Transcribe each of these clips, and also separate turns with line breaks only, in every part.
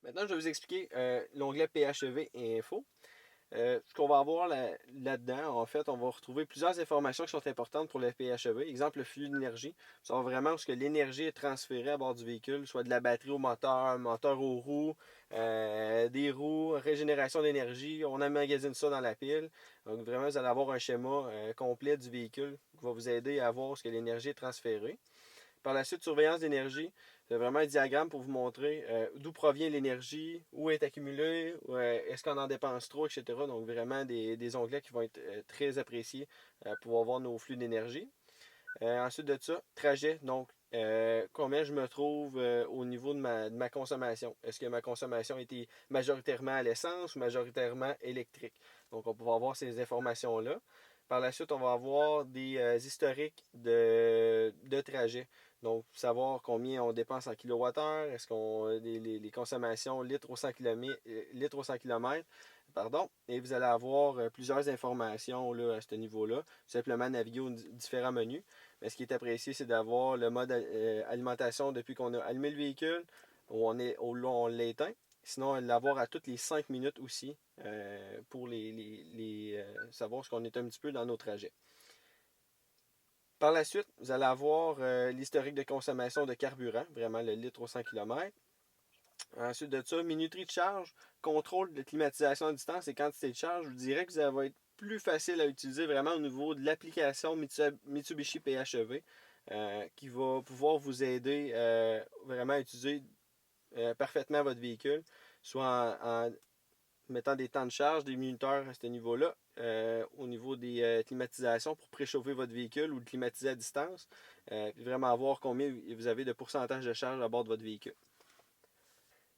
Maintenant, je vais vous expliquer l'onglet PHEV et Info. Ce qu'on va avoir là-dedans, en fait, on va retrouver plusieurs informations qui sont importantes pour le PHEV. Exemple, le flux d'énergie. Savoir vraiment où ce que l'énergie est transférée à bord du véhicule, soit de la batterie au moteur, moteur aux roues, des roues, régénération d'énergie. On emmagasine ça dans la pile. Donc vraiment, vous allez avoir un schéma complet du véhicule qui va vous aider à voir où ce que l'énergie est transférée. Par la suite, surveillance d'énergie. C'est vraiment un diagramme pour vous montrer d'où provient l'énergie, où est accumulée, est-ce qu'on en dépense trop, etc. Donc vraiment des onglets qui vont être très appréciés pour pouvoir voir nos flux d'énergie. Ensuite de ça, trajet. Donc, combien je me trouve au niveau de ma consommation. Est-ce que ma consommation était majoritairement à l'essence ou majoritairement électrique? Donc, on va pouvoir voir ces informations-là. Par la suite, on va avoir des historiques de trajet. Donc, savoir combien on dépense en kilowattheure, est-ce qu'on les consommations litres au 100 km, litres au 100 km, pardon, et vous allez avoir plusieurs informations là, à ce niveau-là. Simplement naviguer aux différents menus. Mais ce qui est apprécié, c'est d'avoir le mode alimentation depuis qu'on a allumé le véhicule, où on l'éteint. Sinon, l'avoir à toutes les 5 minutes aussi pour savoir ce qu'on est un petit peu dans nos trajets. Par la suite, vous allez avoir l'historique de consommation de carburant, vraiment le litre au 100 km. Ensuite de ça, minuterie de charge, contrôle de climatisation à distance et quantité de charge. Je vous dirais que ça va être plus facile à utiliser vraiment au niveau de l'application Mitsubishi PHEV qui va pouvoir vous aider vraiment à utiliser parfaitement votre véhicule, soit en mettant des temps de charge, des minuteurs à ce niveau-là, au niveau des climatisations pour préchauffer votre véhicule ou le climatiser à distance, puis vraiment voir combien vous avez de pourcentage de charge à bord de votre véhicule.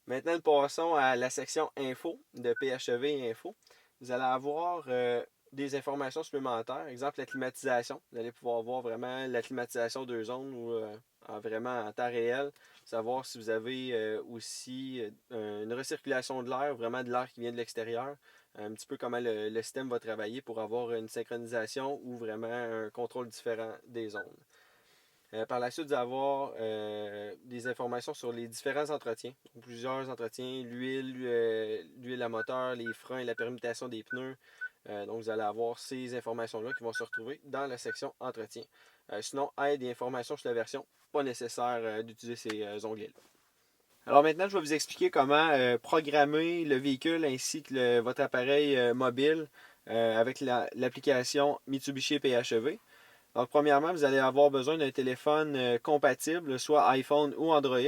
Maintenant, passons à la section Info de PHEV et Info. Vous allez avoir des informations supplémentaires. Exemple, la climatisation. Vous allez pouvoir voir vraiment la climatisation de zones ou vraiment en temps réel. Savoir si vous avez aussi une recirculation de l'air, vraiment de l'air qui vient de l'extérieur. Un petit peu comment le système va travailler pour avoir une synchronisation ou vraiment un contrôle différent des zones. Par la suite, vous allez avoir des informations sur les différents entretiens. Donc, plusieurs entretiens, l'huile à moteur, les freins, la permutation des pneus. Donc, vous allez avoir ces informations-là qui vont se retrouver dans la section entretien. Sinon, aide et informations sur la version, pas nécessaire d'utiliser ces onglets-là. Alors maintenant, je vais vous expliquer comment programmer le véhicule ainsi que votre appareil mobile avec l'application Mitsubishi PHEV. Donc, premièrement, vous allez avoir besoin d'un téléphone compatible, soit iPhone ou Android,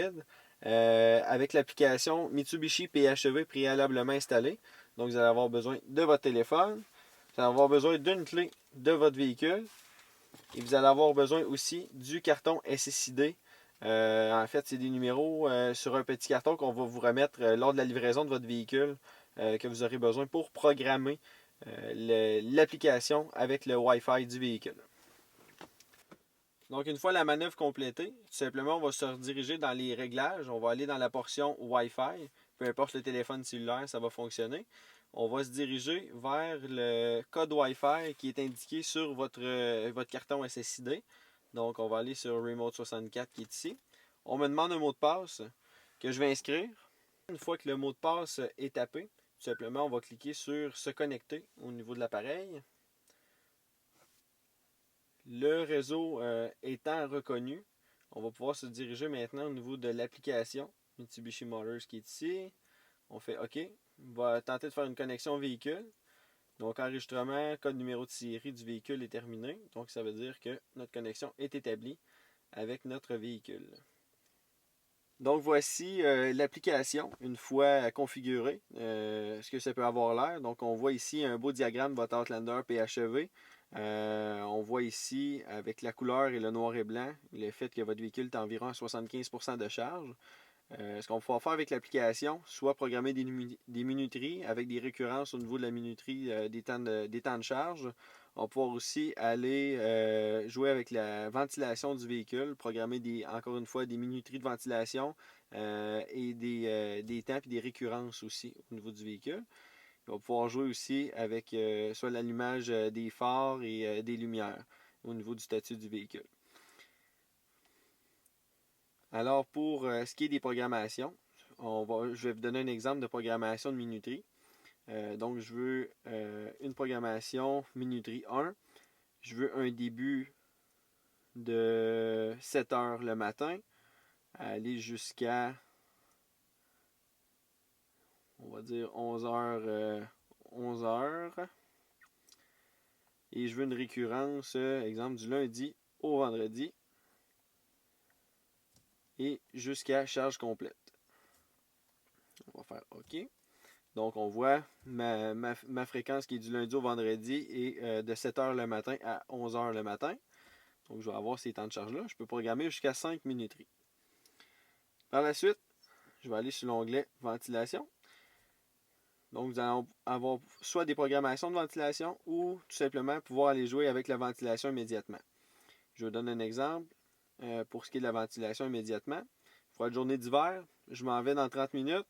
avec l'application Mitsubishi PHEV préalablement installée. Donc, vous allez avoir besoin de votre téléphone, vous allez avoir besoin d'une clé de votre véhicule et vous allez avoir besoin aussi du carton SSID. En fait, c'est des numéros sur un petit carton qu'on va vous remettre lors de la livraison de votre véhicule que vous aurez besoin pour programmer l'application avec le Wi-Fi du véhicule. Donc, une fois la manœuvre complétée, tout simplement, on va se rediriger dans les réglages. On va aller dans la portion Wi-Fi. Peu importe le téléphone cellulaire, ça va fonctionner. On va se diriger vers le code Wi-Fi qui est indiqué sur votre carton SSID. Donc, on va aller sur Remote 64 qui est ici. On me demande un mot de passe que je vais inscrire. Une fois que le mot de passe est tapé, tout simplement, on va cliquer sur Se connecter au niveau de l'appareil. Le réseau étant reconnu, on va pouvoir se diriger maintenant au niveau de l'application Mitsubishi Motors qui est ici. On fait OK. On va tenter de faire une connexion véhicule. Donc, enregistrement, code numéro de série du véhicule est terminé. Donc, ça veut dire que notre connexion est établie avec notre véhicule. Donc, voici l'application une fois configurée. Ce que ça peut avoir l'air. Donc, on voit ici un beau diagramme de votre Outlander PHEV. On voit ici, avec la couleur et le noir et blanc, le fait que votre véhicule est environ à 75% de charge. Ce qu'on va pouvoir faire avec l'application, soit programmer des minuteries avec des récurrences au niveau de la minuterie des temps de charge. On va pouvoir aussi aller jouer avec la ventilation du véhicule, programmer encore une fois des minuteries de ventilation et des temps et des récurrences aussi au niveau du véhicule. On va pouvoir jouer aussi avec soit l'allumage des phares et des lumières au niveau du statut du véhicule. Alors pour ce qui est des programmations, je vais vous donner un exemple de programmation de minuterie. Donc, je veux une programmation minuterie 1. Je veux un début de 7 heures le matin, aller jusqu'à, on va dire, 11 heures. 11 heures. Et je veux une récurrence, exemple, du lundi au vendredi. Et jusqu'à charge complète. On va faire OK. Donc, on voit ma fréquence qui est du lundi au vendredi et de 7 heures le matin à 11 heures le matin. Donc, je vais avoir ces temps de charge-là. Je peux programmer jusqu'à 5 minuteries. Par la suite, je vais aller sur l'onglet Ventilation. Donc, vous allez avoir soit des programmations de ventilation ou tout simplement pouvoir aller jouer avec la ventilation immédiatement. Je vous donne un exemple pour ce qui est de la ventilation immédiatement. Pour une journée d'hiver, je m'en vais dans 30 minutes.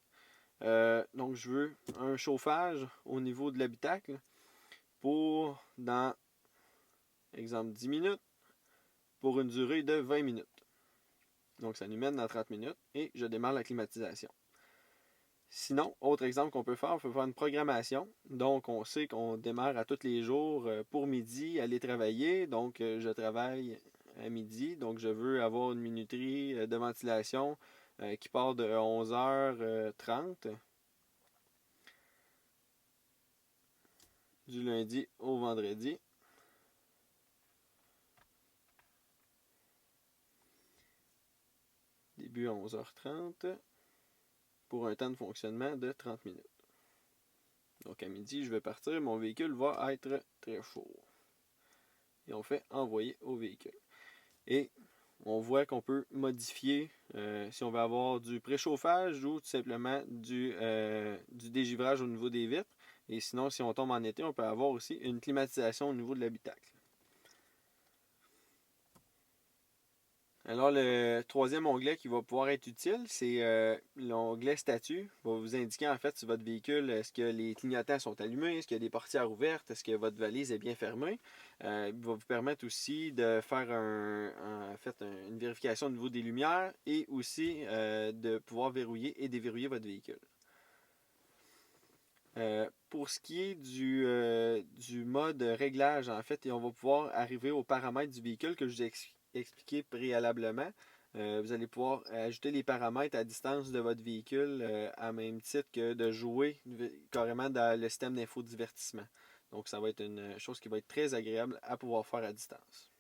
Donc, je veux un chauffage au niveau de l'habitacle pour, dans, exemple, 10 minutes, pour une durée de 20 minutes. Donc, ça nous mène dans 30 minutes et je démarre la climatisation. Sinon, autre exemple qu'on peut faire, on peut faire une programmation. Donc, on sait qu'on démarre à tous les jours pour midi, aller travailler. Donc, je travaille à midi. Donc, je veux avoir une minuterie de ventilation qui part de 11h30 du lundi au vendredi. Début à 11h30 pour un temps de fonctionnement de 30 minutes. Donc à midi, je vais partir, mon véhicule va être très chaud. Et on fait envoyer au véhicule. Et on voit qu'on peut modifier si on veut avoir du préchauffage ou tout simplement du dégivrage au niveau des vitres. Et sinon, si on tombe en été, on peut avoir aussi une climatisation au niveau de l'habitacle. Alors, le troisième onglet qui va pouvoir être utile, c'est l'onglet statut. Il va vous indiquer en fait sur votre véhicule, est-ce que les clignotants sont allumés, est-ce qu'il y a des portières ouvertes, est-ce que votre valise est bien fermée. Il va vous permettre aussi de faire une vérification au niveau des lumières et aussi de pouvoir verrouiller et déverrouiller votre véhicule. Pour ce qui est du mode réglage, en fait, on va pouvoir arriver aux paramètres du véhicule que je vous ai expliqué préalablement. Vous allez pouvoir ajouter les paramètres à distance de votre véhicule à même titre que de jouer carrément dans le système d'infodivertissement. Donc, ça va être une chose qui va être très agréable à pouvoir faire à distance.